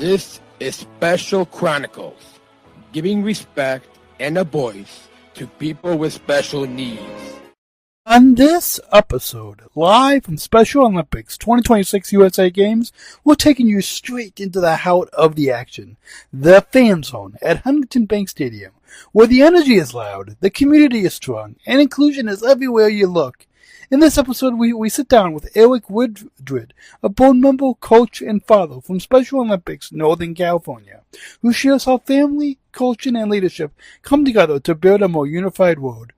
This is Special Chronicles, giving respect and a voice to people with special needs. On this episode, live from Special Olympics 2026 USA Games, we're taking you straight into the heart of the action, the fan zone at Huntington Bank Stadium, where the energy is loud, the community is strong, and inclusion is everywhere you look. In this episode, we sit down with Eric Wilfrid, a board member, coach, and father from Special Olympics Northern California, who shares how family, culture, and leadership come together to build a more unified world.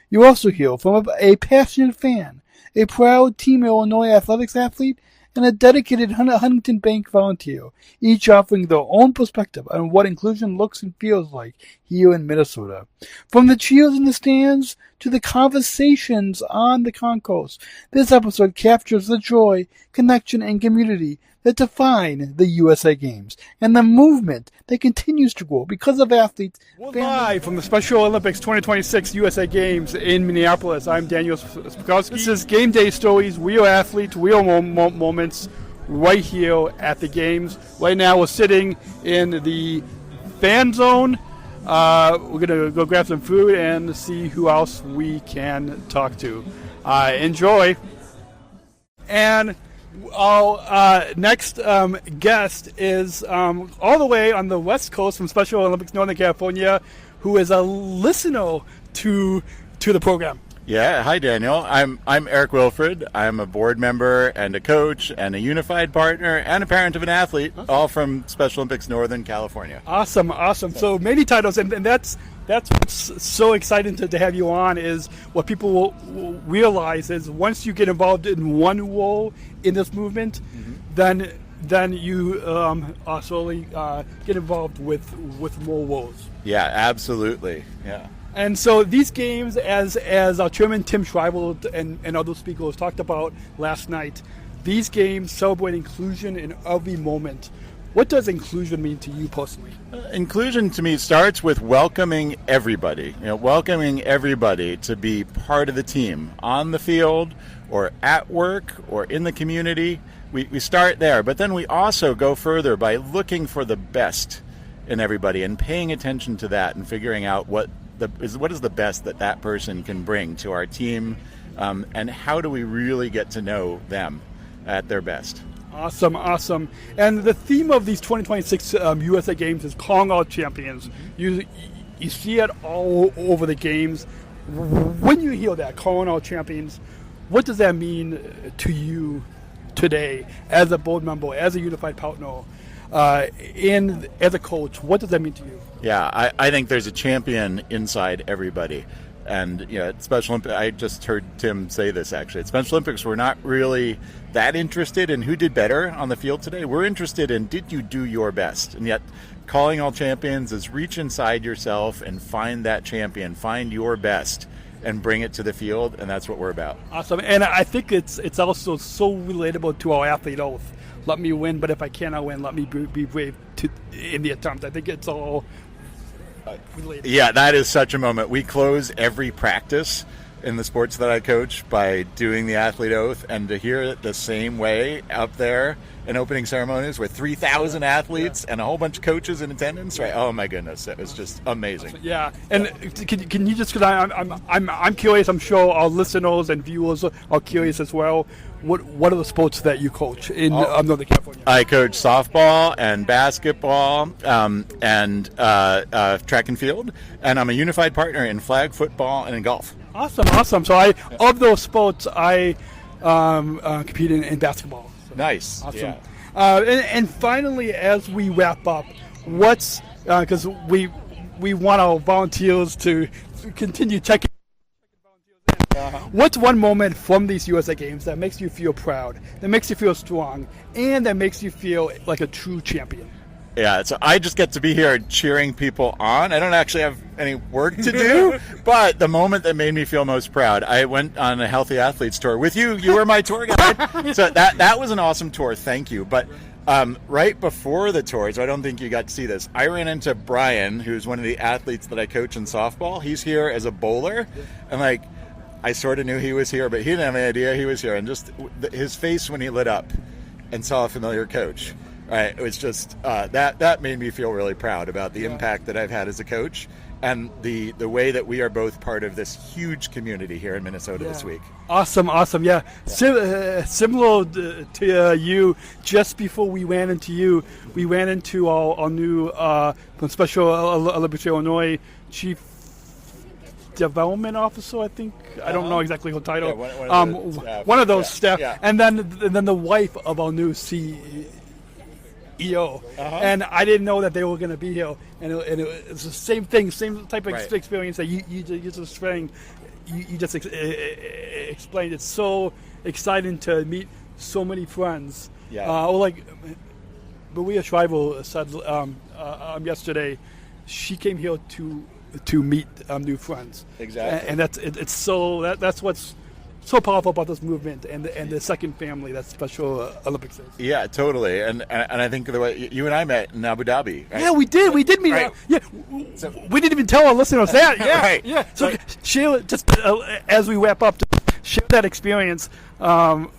You also hear from a passionate fan, a proud Team Illinois athletics athlete, and a dedicated Huntington Bank volunteer, each offering their own perspective on what inclusion looks and feels like here in Minnesota. From the cheers in the stands to the conversations on the concourse, this episode captures the joy, connection, and community that define the USA Games and the movement that continues to grow because of athletes. Live from the Special Olympics 2026 USA Games in Minneapolis, I'm Daniel Spikowski. This is Game Day Stories, real athletes, real moments right here at the Games. Right now we're sitting in the fan zone. We're going to go grab some food and see who else we can talk to. Enjoy. And our next guest is all the way on the West Coast from Special Olympics Northern California, who is a listener to the program. Yeah, hi Daniel. I'm Eric Wilfrid. I'm a board member and a coach and a unified partner and a parent of an athlete, all from Special Olympics Northern California. Awesome. So many titles, and that's what's so exciting to have you on. Is what people will realize is once you get involved in one role in this movement, then you slowly get involved with more roles. Yeah, absolutely. Yeah. And so these games, as our chairman Tim Shriver and other speakers talked about last night, these games celebrate inclusion in every moment. What does inclusion mean to you personally? Inclusion to me starts with welcoming everybody. Welcoming everybody to be part of the team on the field or at work or in the community. We start there, but then we also go further by looking for the best in everybody and paying attention to that and figuring out what is the best that person can bring to our team, and how do we really get to know them at their best. Awesome. And the theme of these 2026 USA Games is calling out champions. You see it all over the games. When you hear that, calling out champions, what does that mean to you today as a board member, as a unified partner, and as a coach? What does that mean to you? Yeah, I think there's a champion inside everybody. And at Special Olympics, I just heard Tim say this actually. At Special Olympics, we're not really that interested in who did better on the field today. We're interested in did you do your best? And yet, calling all champions is reach inside yourself and find that champion, find your best, and bring it to the field. And that's what we're about. Awesome. And I think it's also so relatable to our athlete oath. Let me win, but if I cannot win, let me be brave in the attempt. I think it's all related. Yeah, that is such a moment. We close every practice in the sports that I coach by doing the athlete oath, and to hear it the same way up there in opening ceremonies with 3,000 athletes and a whole bunch of coaches in attendance, right? Oh my goodness, it was just amazing. Yeah, and can you just, because I'm curious, I'm sure our listeners and viewers are curious as well. What are the sports that you coach in Northern California? I coach softball and basketball and track and field, and I'm a unified partner in flag football and in golf. Awesome. So of those sports, I compete in basketball. So nice. Awesome. Yeah. And finally, as we wrap up, what's because we want our volunteers to continue checking. What's one moment from these USA Games that makes you feel proud, that makes you feel strong, and that makes you feel like a true champion? Yeah, so I just get to be here cheering people on. I don't actually have any work to do, but the moment that made me feel most proud, I went on a Healthy Athletes tour with you. You were my tour guide. So that was an awesome tour. Thank you. But right before the tour, so I don't think you got to see this, I ran into Brian, who's one of the athletes that I coach in softball. He's here as a bowler. And I sort of knew he was here, but he didn't have any idea he was here. And just his face when he lit up and saw a familiar coach Right? It was just that made me feel really proud about the impact that I've had as a coach, and the way that we are both part of this huge community here in Minnesota this week. Awesome. Yeah. Similar to you, just before we ran into you, we ran into our new from Special Olympics Illinois Chief Development Officer, I think. I don't know exactly her title. One of those staff. Yeah. And then the wife of our new CEO. And I didn't know that they were going to be here. And it was the same thing, same type of experience that you just saying. You just explained. It's so exciting to meet so many friends. Yeah. Like Maria Shriver said yesterday, she came here to meet new friends. Exactly. And that's what's so powerful about this movement and the second family that Special Olympics is. Yeah, totally. And I think the way you and I met in Abu Dhabi. Right? Yeah, we did meet. Right. Yeah, so, we didn't even tell our listeners that. Yeah, right. Yeah. So share just as we wrap up, share that experience of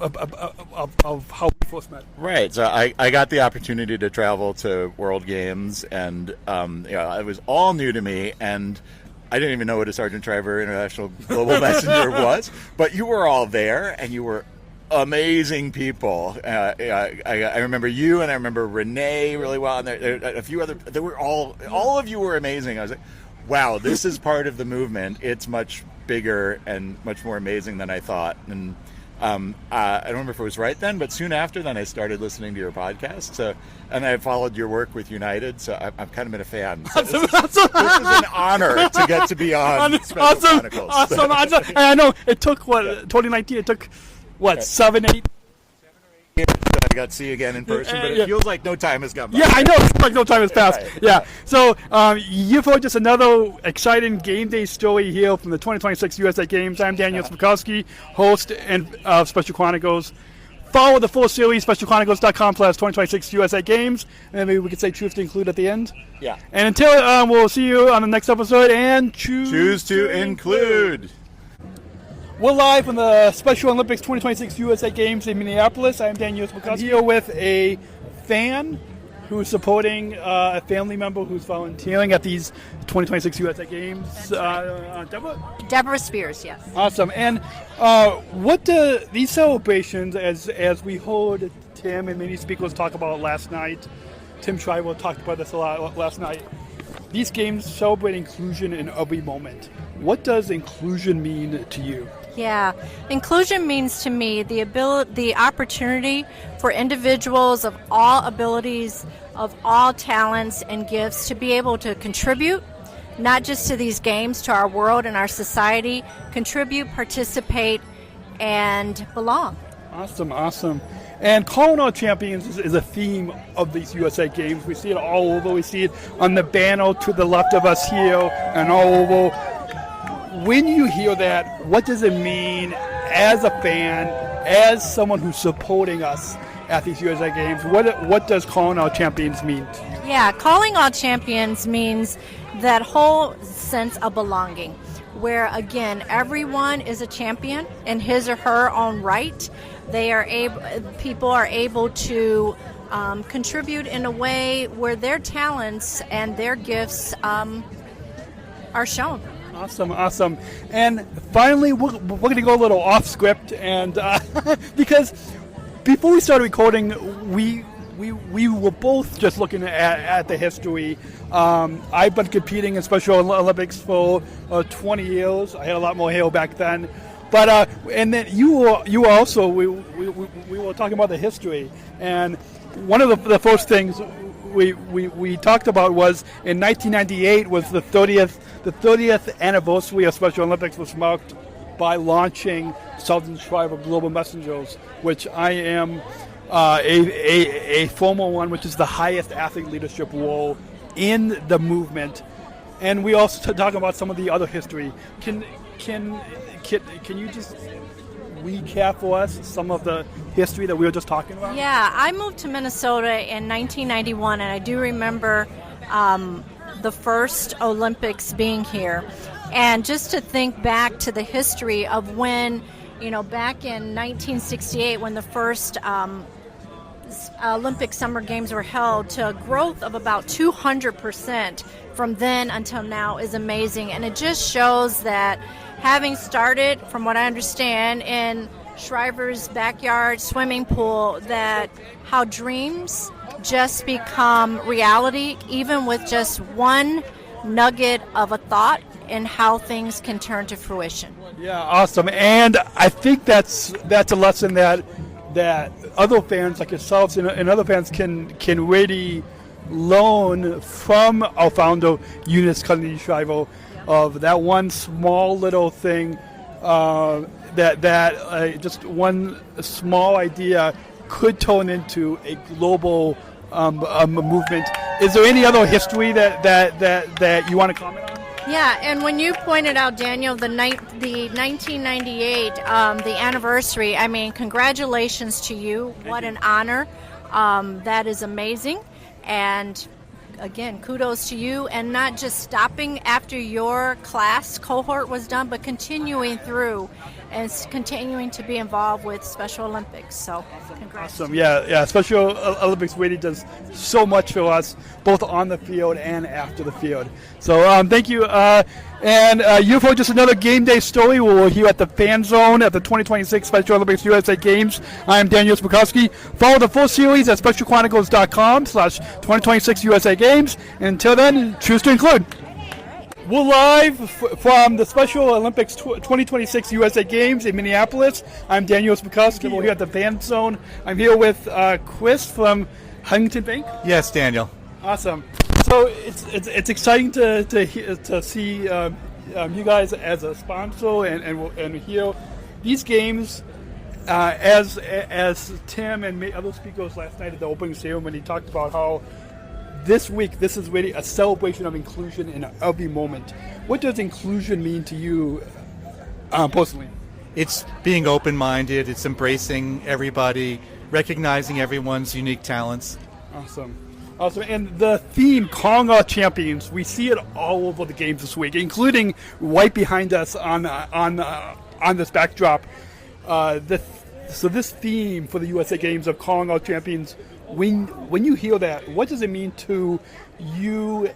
how we first met. Right. So I got the opportunity to travel to World Games, and it was all new to me, and I didn't even know what a Sergeant Shriver International Global Messenger was, but you were all there, and you were amazing people. I remember you, and I remember Renee really well, and there a few other. They were all of you were amazing. I was like, wow, this is part of the movement. It's much bigger and much more amazing than I thought. And I don't remember if it was right then, but soon after then I started listening to your podcast. So, and I followed your work with United, so I've kind of been a fan. So this is an honor to get to be on Special Chronicles. Awesome. And I know it took 2019. It took 7, 8 years. I got to see you again in person, but it feels like no time has gone by. Yeah, I know. It feels like no time has passed. Right. Yeah. So you've heard just another exciting game day story here from the 2026 USA Games. I'm Daniel Smikowski, host of Special Chronicles. Follow the full series, specialchronicles.com/2026 USA Games. And maybe we could say truth to include at the end. Yeah. And until we'll see you on the next episode, and choose to include. We're live from the Special Olympics 2026 USA Games in Minneapolis. I'm Daniel Smikowski. I'm here with a fan who's supporting a family member who's volunteering at these 2026 USA Games. Debra Spears, yes. Awesome. And what do these celebrations, as we heard Tim and many speakers talk about last night, Tim Shriver talked about this a lot last night, these games celebrate inclusion in every moment. What does inclusion mean to you? Yeah, inclusion means to me the opportunity for individuals of all abilities, of all talents and gifts to be able to contribute, not just to these games, to our world and our society, contribute, participate, and belong. Awesome. And calling out champions is a theme of these USA Games. We see it all over. We see it on the banner to the left of us here and all over. When you hear that, what does it mean as a fan, as someone who's supporting us at these USA Games? What does calling out champions mean to you? Yeah, calling out champions means that whole sense of belonging, where again everyone is a champion in his or her own right. People are able to contribute in a way where their talents and their gifts are shown. Awesome. And finally, we're going to go a little off script, and because before we started recording, we were both just looking at the history. I've been competing in Special Olympics for 20 years. I had a lot more hair back then. But and then you were also we were talking about the history, and one of the first things we talked about was in 1998 was the 30th anniversary of Special Olympics was marked by launching Sergeant Shriver Global Messengers, which I am a formal one, which is the highest athlete leadership role in the movement. And we also talk about some of the other history. Can you just recap for us some of the history that we were just talking about? Yeah, I moved to Minnesota in 1991, and I do remember the first Olympics being here. And just to think back to the history of when, back in 1968, when the first Olympic Summer Games were held to a growth of about 200% from then until now is amazing. And it just shows that having started, from what I understand, in Shriver's backyard swimming pool, that how dreams just become reality, even with just one nugget of a thought, and how things can turn to fruition. Yeah, awesome. And I think that's a lesson that other fans like yourselves and other fans can really learn from our founder, Eunice Kennedy Shriver, of that one small little thing, that just one small idea could turn into a global movement. Is there any other history that you want to comment on? Yeah, and when you pointed out, Daniel, the 1998, the anniversary, I mean, congratulations to you. What an honor. That is amazing. And again, kudos to you, and not just stopping after your class cohort was done, but continuing through and continuing to be involved with Special Olympics. So congrats. Awesome. Yeah. Special Olympics really does so much for us, both on the field and after the field. So thank you. And you've heard just another game day story. We're here at the Fan Zone at the 2026 Special Olympics USA Games. I'm Daniel Spakowski. Follow the full series at specialchronicles.com/2026USAGames. And until then, choose to include. We're live from the Special Olympics 2026 USA Games in Minneapolis. I'm Daniel Spakowski. We're here at the Fan Zone. I'm here with Chris from Huntington Bank. Yes, Daniel. Awesome. So it's exciting to see you guys as a sponsor and here these games. As Tim and other speakers last night at the opening ceremony talked about how this week, this is really a celebration of inclusion in every moment. What does inclusion mean to you personally? It's being open-minded. It's embracing everybody, recognizing everyone's unique talents. Awesome. And the theme, calling our champions, we see it all over the games this week, including right behind us on this backdrop. So this theme for the USA Games of calling our champions, when you hear that, what does it mean to you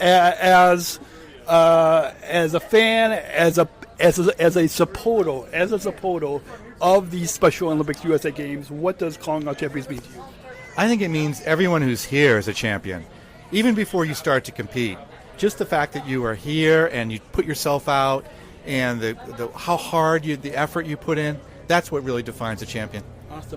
as a fan, as a supporter of these Special Olympics USA Games? What does calling our champions mean to you? I think it means everyone who's here is a champion, even before you start to compete. Just the fact that you are here and you put yourself out, and the how hard the effort you put in, that's what really defines a champion.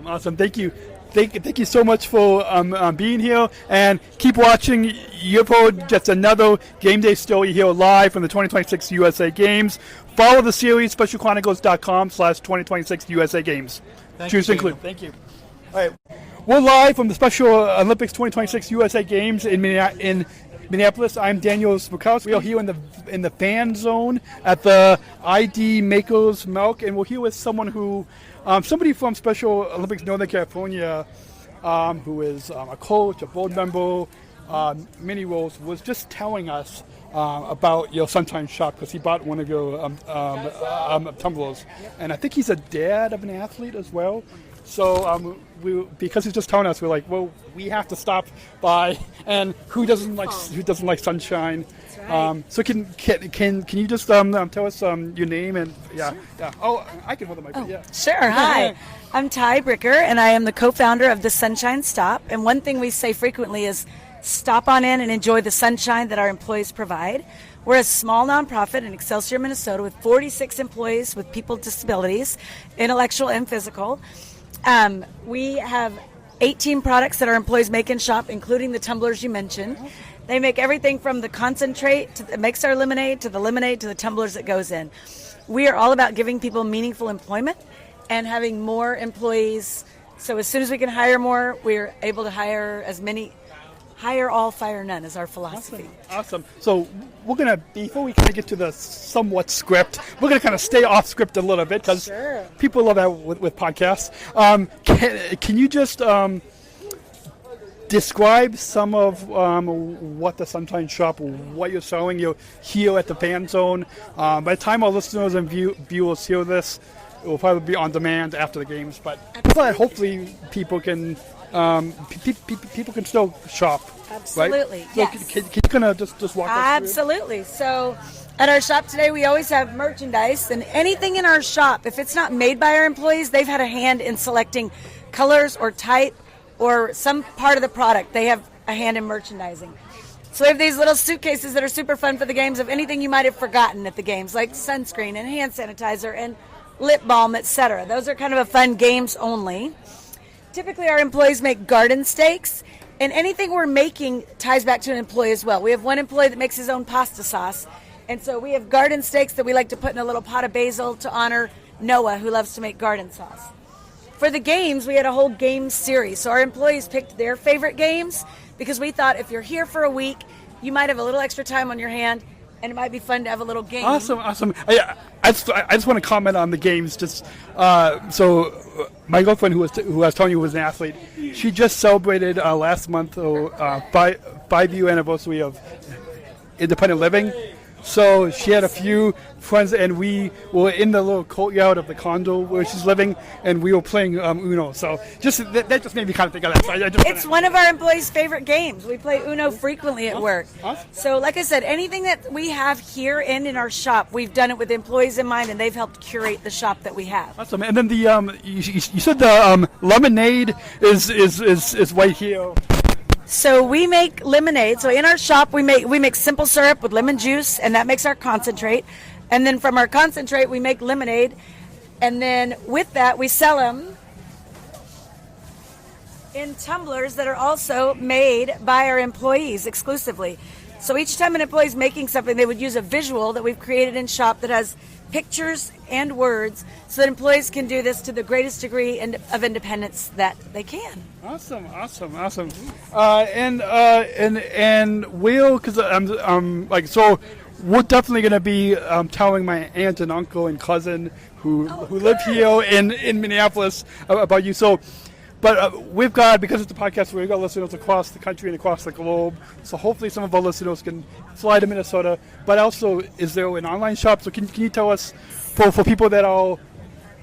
Awesome. Thank you. Thank you so much for being here, and keep watching. You've heard just another game day story here live from the 2026 USA Games. Follow the series, specialchronicles.com/2026USAGames. Choose to include. Thank you. All right. We're live from the Special Olympics 2026 USA Games in Minneapolis. I'm Daniel Spakowski. We are here in the Fan Zone at the ID Makers Milk, and we're here with someone somebody from Special Olympics Northern California, who is a coach, a board member, many roles, was just telling us about your Sunshine Shop because he bought one of your tumblers, and I think he's a dad of an athlete as well. So because he's just telling us, we're like, well, we have to stop by. And who doesn't like sunshine? That's right. So can you just tell us your name and yeah. Oh, I can hold the mic. Yeah. Sure. Hi, I'm Ty Bricker, and I am the co-founder of the Sunshine Stop. And one thing we say frequently is, stop on in and enjoy the sunshine that our employees provide. We're a small nonprofit in Excelsior, Minnesota, with 46 employees with people with disabilities, intellectual and physical. We have 18 products that our employees make in shop, including the tumblers you mentioned. They make everything from the concentrate that makes our lemonade to the tumblers that goes in. We are all about giving people meaningful employment and having more employees. So as soon as we can hire more, we're able to hire as many. Hire all, fire none is our philosophy. Awesome. So we're going to, before we kind of get to the somewhat script, we're going to kind of stay off script a little bit because people love that with podcasts. Can you just describe some of what the Sunshine Shop, what you're selling? You're here at the Fan Zone. By the time our listeners and viewers hear this, it will probably be on demand after the games. But hopefully people can people can still shop. Absolutely, right? So yes. Can you kind of just walk us through? Absolutely. So at our shop today, we always have merchandise, and anything in our shop, if it's not made by our employees, they've had a hand in selecting colors or type or some part of the product. They have a hand in merchandising. So we have these little suitcases that are super fun for the games of anything you might have forgotten at the games, like sunscreen and hand sanitizer and lip balm, etc. Those are kind of a fun games only. Typically, our employees make garden stakes, and anything we're making ties back to an employee as well. We have one employee that makes his own pasta sauce, and so we have garden stakes that we like to put in a little pot of basil to honor Noah, who loves to make garden sauce. For the games, we had a whole game series, so our employees picked their favorite games because we thought if you're here for a week, you might have a little extra time on your hand, and it might be fun to have a little game. Awesome. I just want to comment on the games. So my girlfriend, who I was telling you was an athlete, she just celebrated last month 5-year anniversary of independent living. So she had a few friends, and we were in the little courtyard of the condo where she's living, and we were playing Uno. So that just made me kind of think of that. So it's one of our employees' favorite games. We play Uno frequently at work. Awesome. So like I said, anything that we have here and in our shop, we've done it with employees in mind, and they've helped curate the shop that we have. Awesome. And then you said the lemonade is right here. So we make lemonade. So in our shop, we make simple syrup with lemon juice, and that makes our concentrate. And then from our concentrate, we make lemonade. And then with that, we sell them in tumblers that are also made by our employees exclusively. So each time an employee is making something, they would use a visual that we've created in shop that has pictures and words, so that employees can do this to the greatest degree of independence that they can. Awesome. And Will, because so we're definitely going to be telling my aunt and uncle and cousin who live here in Minneapolis about you. So, but we've got, because it's a podcast, we've got listeners across the country and across the globe. So hopefully some of our listeners can fly to Minnesota. But also, is there an online shop? So can you tell us, for people that are,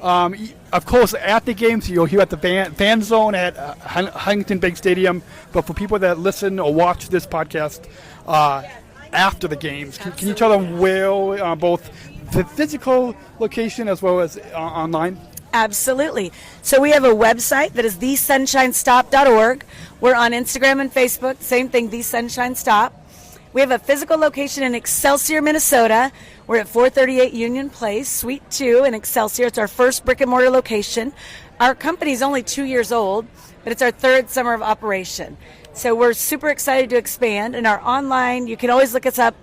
of course, at the games, you're here at the fan zone at Huntington Bank Stadium. But for people that listen or watch this podcast after the games, can you tell them where, both the physical location as well as online? Absolutely. So we have a website that is thesunshinestop.org. We're on Instagram and Facebook, same thing, The Sunshine Stop. We have a physical location in Excelsior, Minnesota. We're at 438 Union Place, Suite 2 in Excelsior. It's our first brick and mortar location. Our company is only 2 years old, but it's our third summer of operation. So we're super excited to expand. And our online, you can always look us up,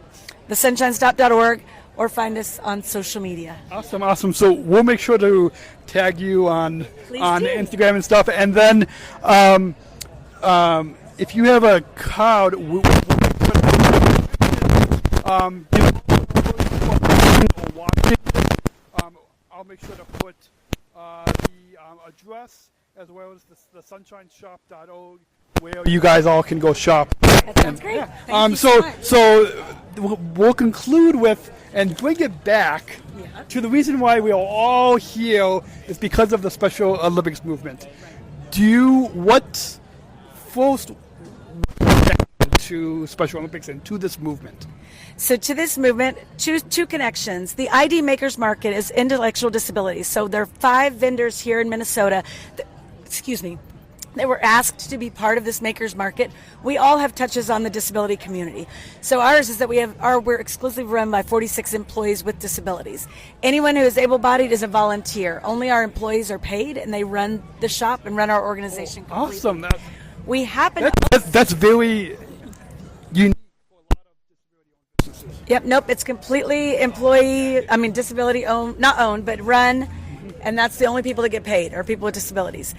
thesunshinestop.org, or find us on social media. Awesome. So we'll make sure to tag you on Instagram and stuff. And then if you have a card, we'll make sure I'll make sure to put the address as well as the sunshineshop.org, where you guys all can go shop. That sounds great. Thank you so much. So we'll conclude with and bring it back to the reason why we are all here is because of the Special Olympics movement. What first to Special Olympics and to this movement? So to this movement, two connections. The ID Makers Market is intellectual disabilities. So there are 5 vendors here in Minnesota that were asked to be part of this Makers Market. We all have touches on the disability community. So ours is that we're exclusively run by 46 employees with disabilities. Anyone who is able-bodied is a volunteer. Only our employees are paid, and they run the shop and run our organization completely. Awesome. That's very unique for a lot of disability-owned businesses. Yep, nope, it's completely disability-owned, not owned, but run, and that's the only people that get paid are people with disabilities.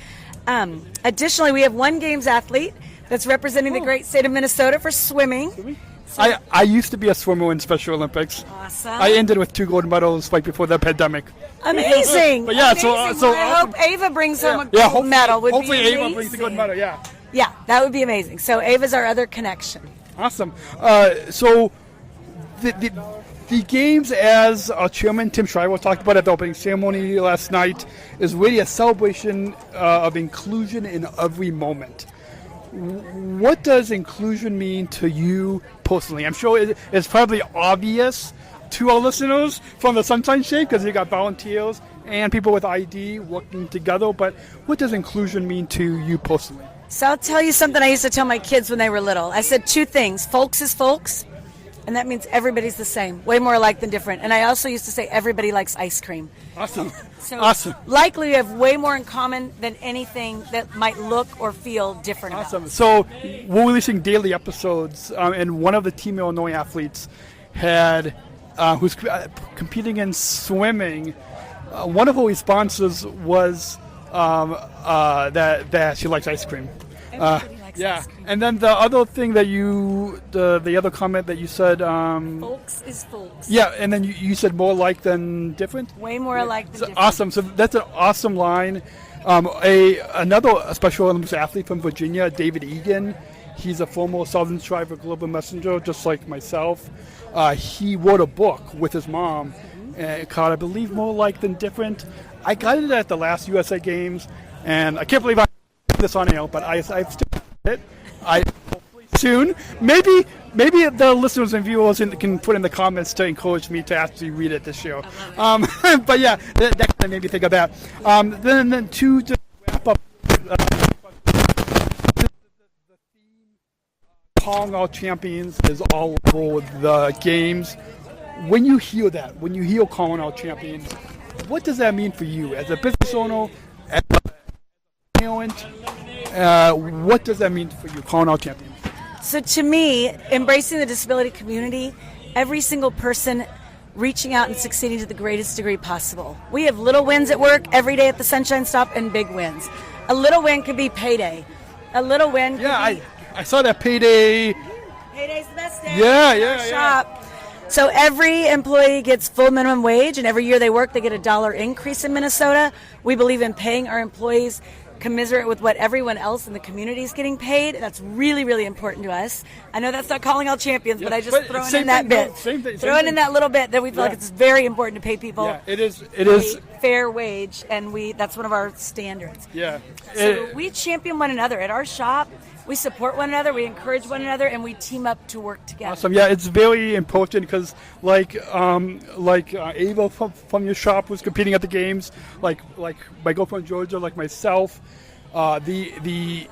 Additionally, we have one games athlete that's representing the great state of Minnesota for swimming. So I used to be a swimmer in Special Olympics. Awesome. I ended with 2 gold medals right before the pandemic. Amazing. But yeah, amazing. So I hope Ava brings home a gold medal. Hopefully Ava brings the gold medal. Yeah. Yeah, that would be amazing. So Ava's our other connection. Awesome. So The games, as Chairman Tim Shriver talked about at the opening ceremony last night, is really a celebration of inclusion in every moment. What does inclusion mean to you personally? I'm sure it's probably obvious to our listeners from the Sunshine Shake because you got volunteers and people with ID working together, but what does inclusion mean to you personally? So I'll tell you something I used to tell my kids when they were little. I said 2 things. Folks is folks, and that means everybody's the same. Way more alike than different. And I also used to say everybody likes ice cream. Awesome. So awesome. Likely we have way more in common than anything that might look or feel different Awesome. about us. So we're releasing daily episodes, and one of the Team Illinois athletes had, who's competing in swimming, one of her responses was that she likes ice cream. Everybody likes ice cream. And then the other thing that the other comment that you said, Folks is folks. yeah, and then you said more alike than different. Way more alike than different. Awesome. So that's an awesome line. Another Special Olympics athlete from Virginia, David Egan. He's a former Southern Shriver Global Messenger, just like myself. He wrote a book with his mom called, I believe, More Alike Than Different. I got it at the last USA Games, and I can't believe I put this on air, but I've still got it. Hopefully soon. Maybe the listeners and viewers can put in the comments to encourage me to actually read it this year. But yeah, that kind of made me think of that. Then to just wrap up, the theme calling all champions is all over the games. When you hear that, when you hear calling all champions, what does that mean for you as a business owner, as a parent? What does that mean for you, calling all champions? So to me, embracing the disability community, every single person reaching out and succeeding to the greatest degree possible. We have little wins at work every day at the Sunshine Stop and big wins. A little win could be payday. A little win could be... I saw that payday. Payday's the best day. Yeah. Shop. So every employee gets full minimum wage, and every year they work, they get a $1 increase in Minnesota. We believe in paying our employees commensurate with what everyone else in the community is getting paid. That's really, really important to us. I know that's not calling all champions, but I just throw in that bit. Throw in that little bit that we feel like it's very important to pay people. Yeah, it is fair wage, and that's one of our standards. Yeah. So we champion one another at our shop. We support one another, we encourage one another, and we team up to work together. Awesome. Yeah, it's very important because, Ava from your shop was competing at the games, like my girlfriend Georgia, like myself. The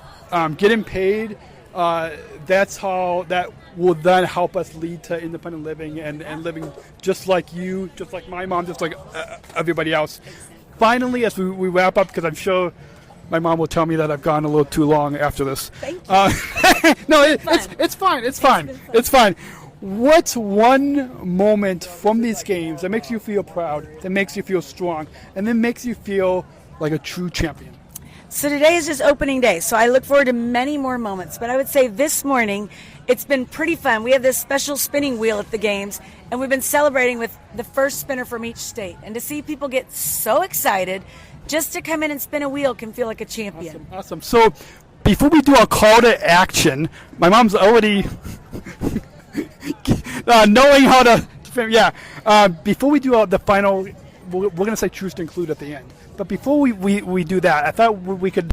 getting paid. That's how that will then help us lead to independent living and living just like you, just like my mom, just like everybody else. Finally, as we wrap up, because I'm sure my mom will tell me that I've gone a little too long after this. Thank you. No, it's fine. It's fine. What's one moment from these games that makes you feel proud, that makes you feel strong, and then makes you feel like a true champion? So today is just opening day, so I look forward to many more moments. But I would say this morning, it's been pretty fun. We have this special spinning wheel at the games, and we've been celebrating with the first spinner from each state. And to see people get so excited, just to come in and spin a wheel can feel like a champion. Awesome. So before we do our call to action, my mom's already knowing how to before we do the final, we're going to say choose to include at the end. But before we do that, I thought we could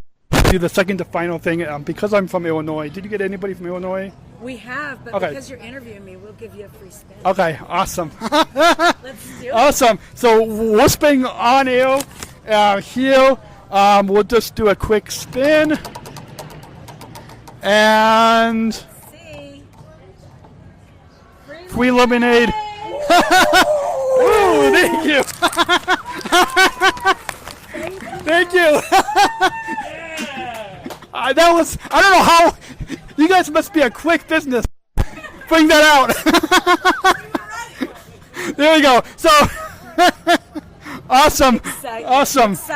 do the second to final thing. Because I'm from Illinois, did you get anybody from Illinois? We have, but because you're interviewing me, we'll give you a free spin. Okay, awesome. Let's do it. Awesome. So we're spinning on air. Here, we'll just do a quick spin. And free lemonade. Ooh, thank you. Thank you. I don't know how, you guys must be a quick business. Bring that out. There we go. So, awesome.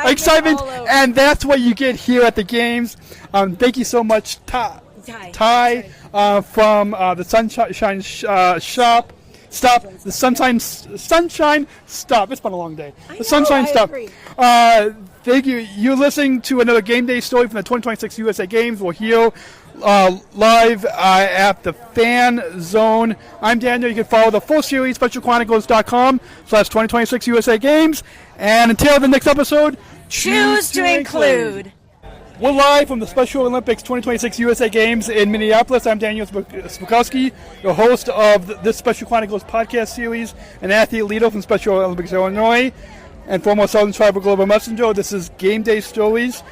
Excitement. And that's what you get here at the games. Thank you so much, Ty from the Sunshine Shop. Stop. The Sunshine Stop. It's been a long day. The Sunshine Stop. Thank you. You're listening to another game day story from the 2026 USA Games. We're here live at the Fan Zone. I'm Daniel. You can follow the full series, specialchronicles.com/2026USAGames. And until the next episode, Choose to include. We're live from the Special Olympics 2026 USA Games in Minneapolis. I'm Daniel Spokowski, the host of this Special Chronicles Podcast Series, an athlete leader from Special Olympics Illinois, and former Southern Tribal Global Messenger. This is Game Day Stories.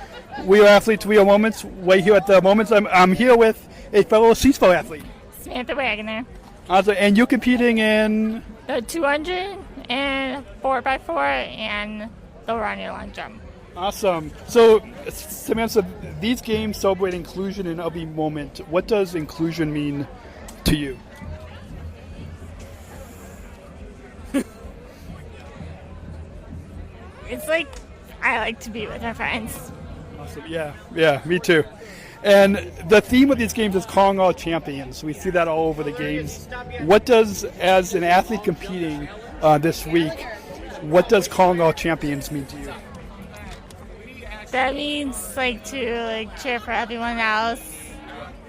We are athletes, we are moments. Right here at the Moments, I'm here with a fellow CSPO athlete. Samantha Wagner. Also, and you're competing in? The 200 and 4x4 and the running long jump. Awesome. So, Samantha, these games celebrate inclusion in every moment. What does inclusion mean to you? It's like I like to be with my friends. Awesome. Yeah, me too. And the theme of these games is calling all champions. We see that all over the games. What does, as an athlete competing this week, what does calling all champions mean to you? That means to cheer for everyone else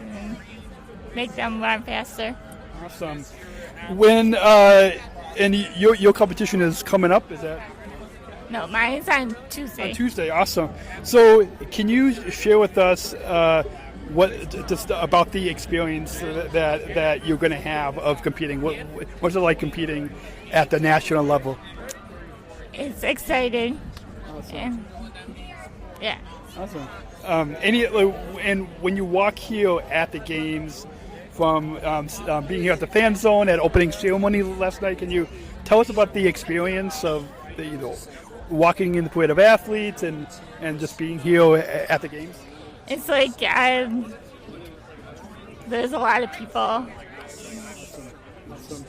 and make them run faster. Awesome. When and your competition is coming up, is that? No, mine's on Tuesday. On Tuesday, awesome. So, can you share with us about the experience that you're going to have of competing? What's it like competing at the national level? It's exciting. Awesome. Yeah. Awesome. And when you walk here at the games, from being here at the Fan Zone at opening ceremony last night, can you tell us about the experience of walking in the parade of athletes and just being here at the games? It's like there's a lot of people. Awesome.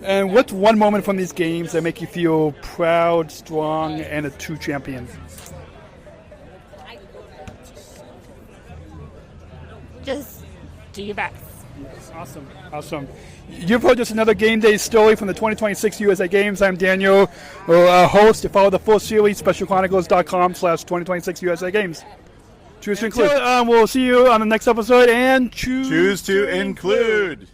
And what's one moment from these games that make you feel proud, strong, and a true champion? Just do your best. Awesome. You've heard just another Game Day story from the 2026 USA Games. I'm Daniel, host. To follow the full series, specialchronicles.com/2026USAGames. Choose to include. We'll see you on the next episode, and choose to include.